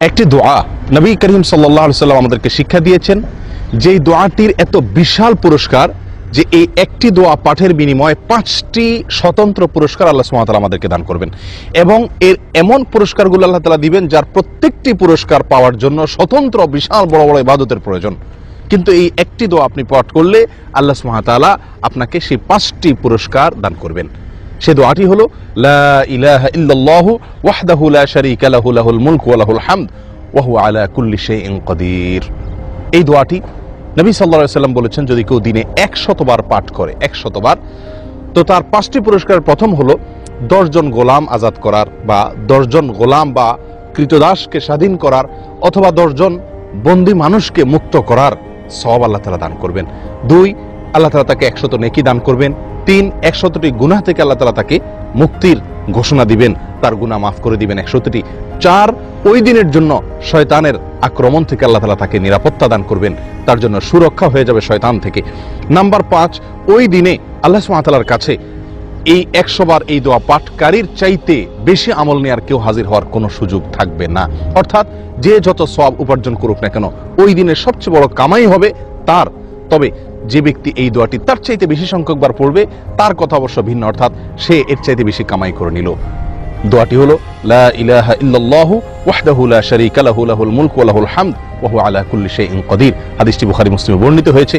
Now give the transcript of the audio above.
একটি দোয়া নবী করিম সাল্লাল্লাহু আলাইহি সাল্লাম আমাদেরকে শিক্ষা দিয়েছেন, যেই দোয়াটির এত বিশাল পুরস্কার যে এই একটি দোয়া পাঠের বিনিময়ে 5টি স্বতন্ত্র পুরস্কার আল্লাহ সুবহানাহু ওয়া তাআলা আমাদেরকে দান করবেন। এবং এর এমন পুরস্কারগুলো আল্লাহ তাআলা দিবেন যার প্রত্যেকটি পুরস্কার পাওয়ার জন্য স্বতন্ত্র বিশাল বড় বড় ইবাদতের প্রয়োজন। কিন্তু এই একটি দোয়া আপনি পাঠ করলে আল্লাহ সুবহানাহু ওয়া তাআলা আপনাকে সেই 5টি পুরস্কার দান করবেন। সে দোয়াটি হলো লা ইলাহা ইল্লাল্লাহু ওয়াহদাহু লা শারীকা লাহু লাহুল মুলকু ওয়া লাহুল হামদ ওয়া হুয়া আলা কুল্লি শাইইন কাদির। এই দোয়াটি নবী সাল্লাল্লাহু আলাইহি ওয়াসাল্লাম বলেছেন, যদি কেউ দিনে 100 বার পাঠ করে, 100 বার, তো তার 5টি পুরস্কারের প্রথম হলো 10 জন গোলাম আজাদ করার, বা 10 জন গোলাম বা কৃতদাসকে স্বাধীন করার, অথবা 10 জন বন্দী মানুষকে মুক্ত করার সওয়াব আল্লাহ তাআলা দান করবেন। 2, আল্লাহ তাআলা তাকে 100 নেকি দান করবেন। 3, 100টি গুনাহ থেকে আল্লাহ তাআলা তাকে মুক্তির ঘোষণা দিবেন, তার গুনাহ মাফ করে দিবেন 100টি। 4, ওই দিনের জন্য শয়তানের আক্রমণ থেকে আল্লাহ তাআলা তাকে নিরাপত্তা দান করবেন, তার জন্য সুরক্ষা হয়ে যাবে শয়তান থেকে। নাম্বার 5, ওই দিনে আল্লাহ সুবহানাহু ওয়া তাআলার কাছে এই 100 বার এই দোয়া পাঠকারীর চাইতে বেশি আমল নেওয়ার কেউ হাজির হওয়ার কোনো সুযোগ থাকবে না। অর্থাৎ যে যত সওয়াব উপার্জন করুক না কেন, ওই দিনের সবচেয়ে বড় কামাই হবে তার। তবে যে ব্যক্তি এই দোয়াটি তার চাইতে বেশি সংখ্যক বার পড়বে, তার কথা অবশ্য ভিন্ন, অর্থাৎ সে এর চাইতে বেশি কামাই করে নিল। দোয়াটি হলো লা ইলাহা ইল্লাল্লাহু ওয়াহদাহু লা শারীকা লাহু লাহুল মুলকু ওয়া লাহুল হামদ ওয়া হুয়া আলা কুল্লি শাইইন কাদির। হাদিসটি বুখারী মুসলিমে বর্ণিত হয়েছে।